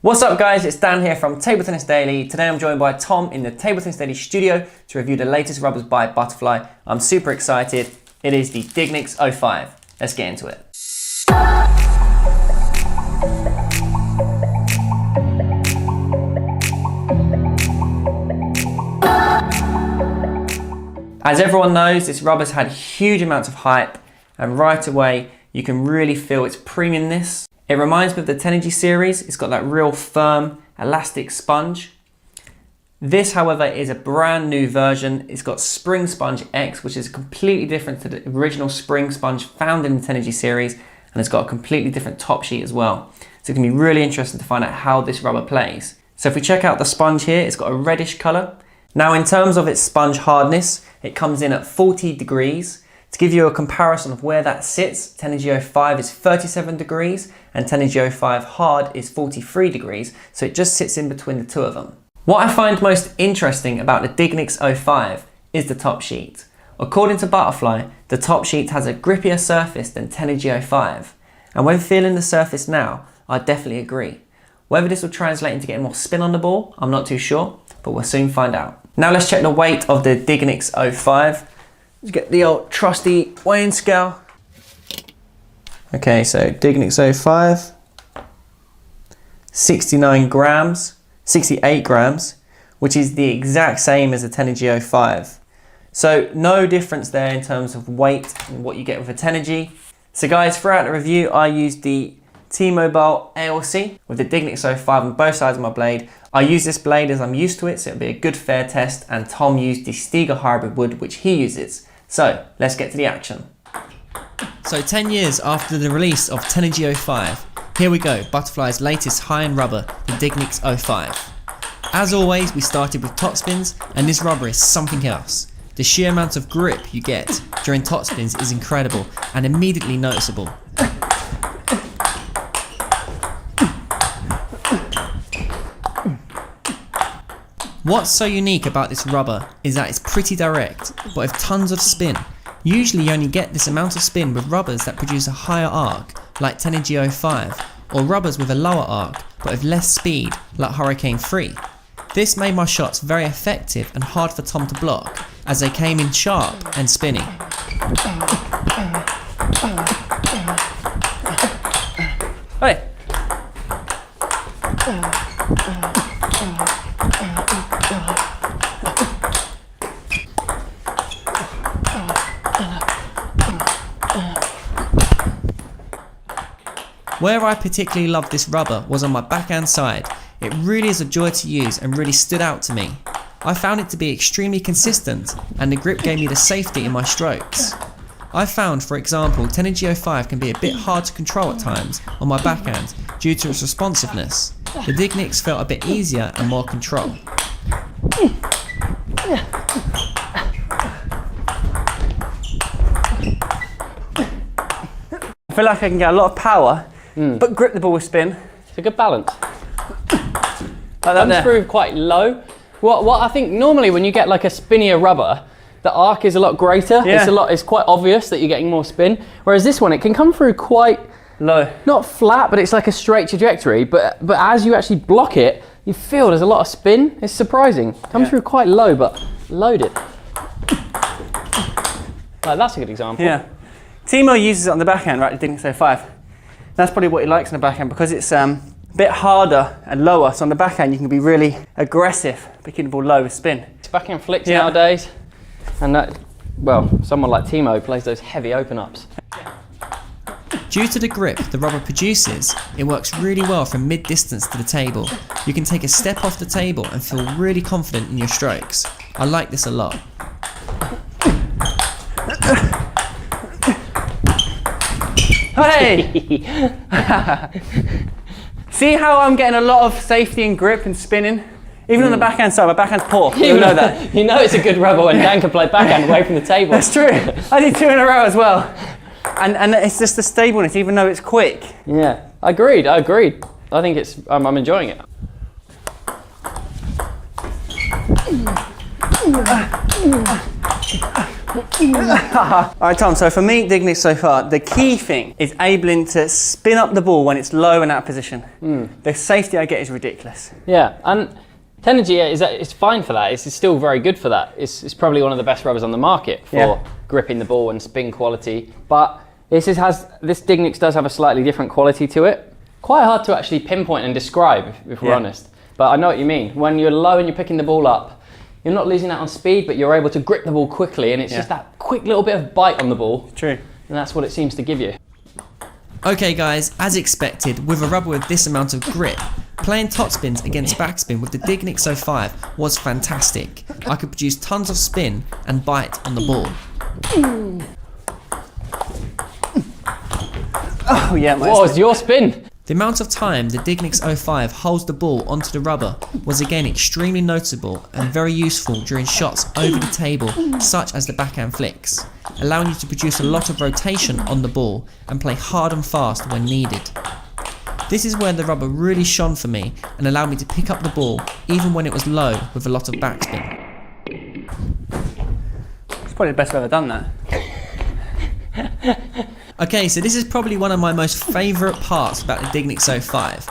What's up guys, it's Dan here from Table Tennis Daily. Today I'm joined by Tom in the Table Tennis Daily Studio to review the latest rubbers by Butterfly. I'm super excited. It is the Dignics 05. Let's get into it. As everyone knows, this rubber's had huge amounts of hype, and right away you can really feel its premiumness. It reminds me of the Tenergy series. It's got that real firm, elastic sponge. This, however, is a brand new version. It's got Spring Sponge X, which is completely different to the original Spring Sponge found in the Tenergy series, and it's got a completely different top sheet as well. So it can be really interesting to find out how this rubber plays. So if we check out the sponge here, it's got a reddish color. Now in terms of its sponge hardness, it comes in at 40 degrees. To give you a comparison of where that sits, Tenergy 05 is 37 degrees and Tenergy 05 hard is 43 degrees, so it just sits in between the two of them. What I find most interesting about the Dignics 05 is the top sheet. According to Butterfly, the top sheet has a grippier surface than Tenergy 05, and when feeling the surface now, I definitely agree. Whether this will translate into getting more spin on the ball, I'm not too sure, but we'll soon find out. Now let's check the weight of the Dignics 05. Let's get the old trusty weighing scale. Okay, so Dignics 05, 68 grams, which is the exact same as the Tenergy 05. So no difference there in terms of weight and what you get with a Tenergy. So guys, throughout the review, I used the T-Mobile ALC with the Dignics 05 on both sides of my blade. I use this blade as I'm used to it, so it'll be a good fair test, and Tom used the Stiga hybrid wood, which he uses. So let's get to the action. So 10 years after the release of Tenergy 05, here we go, Butterfly's latest high-end rubber, the Dignics 05. As always, we started with top spins, and this rubber is something else. The sheer amount of grip you get during top spins is incredible and immediately noticeable. What's so unique about this rubber is that it's pretty direct, but with tons of spin. Usually you only get this amount of spin with rubbers that produce a higher arc, like Tenergy 05, or rubbers with a lower arc, but with less speed, like Hurricane 3. This made my shots very effective and hard for Tom to block, as they came in sharp and spinny. Hey. Where I particularly loved this rubber was on my backhand side. It really is a joy to use and really stood out to me. I found it to be extremely consistent, and the grip gave me the safety in my strokes. I found, for example, Tenergy 05 can be a bit hard to control at times on my backhand due to its responsiveness. The Dignics felt a bit easier and more control. I feel like I can get a lot of power, but grip the ball with spin. It's a good balance. Like Comes through quite low. What I think normally when you get like a spinnier rubber, the arc is a lot greater. Yeah. It's quite obvious that you're getting more spin. Whereas this one, it can come through quite low. Not flat, but it's like a straight trajectory. But as you actually block it, you feel there's a lot of spin. It's surprising. Comes through quite low, but loaded. Like, that's a good example. Yeah. Timo uses it on the backhand, right? The Dignics 05. That's probably what he likes on the backhand because it's a bit harder and lower. So on the backhand, you can be really aggressive, picking the ball low with spin. It's backhand flicks nowadays, and that, well, someone like Timo plays those heavy open-ups. Due to the grip the rubber produces, it works really well from mid-distance to the table. You can take a step off the table and feel really confident in your strokes. I like this a lot. Hey! See how I'm getting a lot of safety and grip and spinning? Even on the backhand side, my backhand's poor. You know that. You know it's a good rubber when Dan can play backhand away from the table. That's true. I did 2 in a row as well. And it's just the stableness, even though it's quick. Yeah, I agreed. I think it's, I'm enjoying it. All right, Tom, so for me, Dignics so far, the key thing is able to spin up the ball when it's low and out of position. The safety I get is ridiculous. Yeah, and Tenergy it's fine for that. It's still very good for that. It's probably one of the best rubbers on the market for gripping the ball and spin quality. But this Dignics does have a slightly different quality to it. Quite hard to actually pinpoint and describe, if we're honest. But I know what you mean. When you're low and you're picking the ball up, you're not losing out on speed, but you're able to grip the ball quickly, and it's just that quick little bit of bite on the ball. True. And that's what it seems to give you. Okay guys, as expected, with a rubber with this amount of grip, playing topspins against backspin with the Dignics 05 was fantastic. I could produce tons of spin and bite on the ball. Oh yeah, what was your spin? The amount of time the Dignics 05 holds the ball onto the rubber was again extremely noticeable and very useful during shots over the table, such as the backhand flicks, allowing you to produce a lot of rotation on the ball and play hard and fast when needed. This is where the rubber really shone for me and allowed me to pick up the ball even when it was low with a lot of backspin. It's probably the best I've ever done that. Okay, so this is probably one of my most favourite parts about the Dignics 05.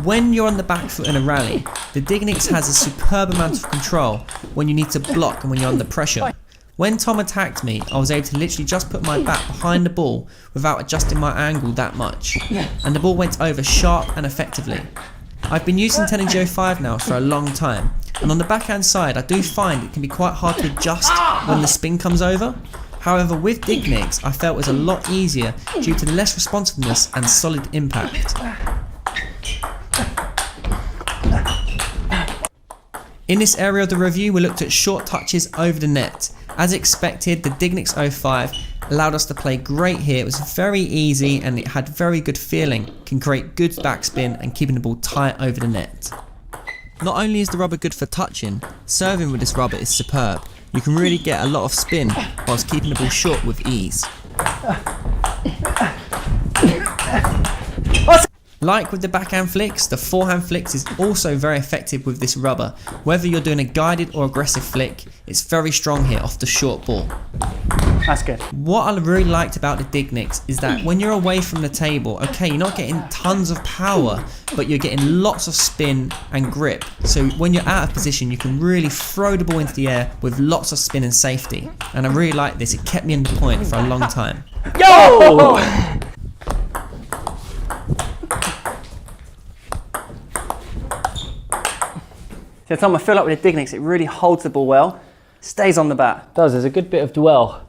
When you're on the back foot in a rally, the Dignics has a superb amount of control when you need to block and when you're under pressure. When Tom attacked me, I was able to literally just put my back behind the ball without adjusting my angle that much, and the ball went over sharp and effectively. I've been using Tenergy 05 now for a long time, and on the backhand side I do find it can be quite hard to adjust when the spin comes over. However, with Dignics, I felt it was a lot easier due to the less responsiveness and solid impact. In this area of the review, we looked at short touches over the net. As expected, the Dignics 05 allowed us to play great here. It was very easy and it had very good feeling, can create good backspin and keeping the ball tight over the net. Not only is the rubber good for touching, serving with this rubber is superb. You can really get a lot of spin whilst keeping the ball short with ease. Like with the backhand flicks, the forehand flicks is also very effective with this rubber. Whether you're doing a guided or aggressive flick, it's very strong here off the short ball. That's good. What I really liked about the Dignics is that when you're away from the table, okay, you're not getting tons of power, but you're getting lots of spin and grip. So when you're out of position, you can really throw the ball into the air with lots of spin and safety. And I really like this. It kept me in the point for a long time. Yo! So Tom, I feel like with the Dignics, it really holds the ball well, stays on the bat. It does, there's a good bit of dwell.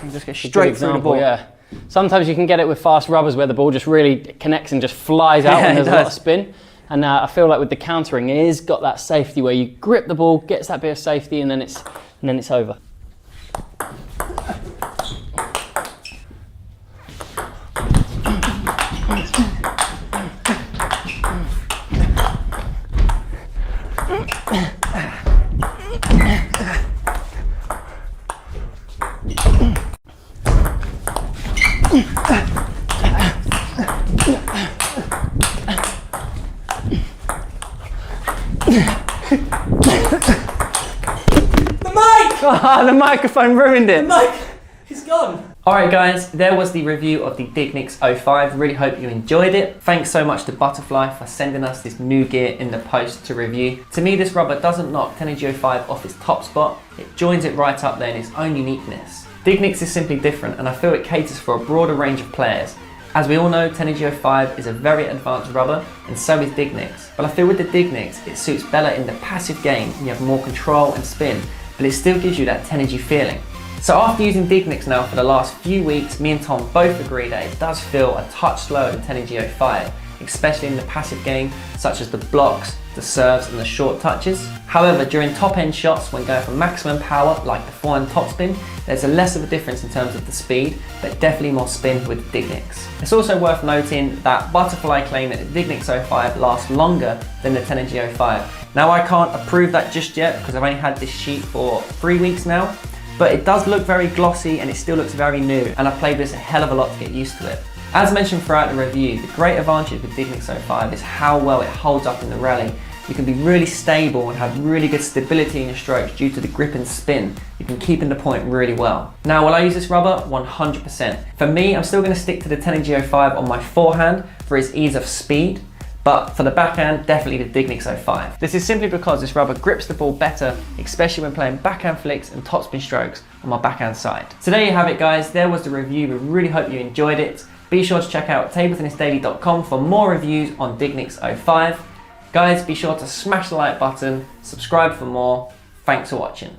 You just get straight through the ball. Yeah. Sometimes you can get it with fast rubbers where the ball just really connects and just flies out when there's a lot of spin. And I feel like with the countering, it has got that safety where you grip the ball, gets that bit of safety, and then it's over. The microphone ruined it. The mic is gone. Alright guys, there was the review of the Dignics 05. Really hope you enjoyed it. Thanks so much to Butterfly for sending us this new gear in the post to review. To me, this rubber doesn't knock Tenergy 05 off its top spot. It joins it right up there in its own uniqueness. Dignics is simply different, and I feel it caters for a broader range of players. As we all know, Tenergy 05 is a very advanced rubber, and so is Dignics. But I feel with the Dignics, it suits better in the passive game when you have more control and spin, but it still gives you that Tenergy feeling. So after using Dignics now for the last few weeks, me and Tom both agree that it does feel a touch slower than Tenergy 05, especially in the passive game, such as the blocks, the serves and the short touches. However, during top end shots, when going for maximum power, like the forehand topspin, there's a less of a difference in terms of the speed, but definitely more spin with the Dignics. It's also worth noting that Butterfly claim that the Dignics 05 lasts longer than the Tenergy 05. Now I can't approve that just yet because I've only had this sheet for 3 weeks now, but it does look very glossy and it still looks very new, and I've played this a hell of a lot to get used to it. As mentioned throughout the review, the great advantage with Dignics 05 is how well it holds up in the rally, you can be really stable and have really good stability in your strokes due to the grip and spin. You've been keeping the point really well. Now, will I use this rubber? 100%. For me, I'm still going to stick to the Tenergy 05 on my forehand for its ease of speed, but for the backhand, definitely the Dignics 05. This is simply because this rubber grips the ball better, especially when playing backhand flicks and topspin strokes on my backhand side. So there you have it, guys. There was the review. We really hope you enjoyed it. Be sure to check out TableTennisDaily.com for more reviews on Dignics 05. Guys, be sure to smash the like button, subscribe for more. Thanks for watching.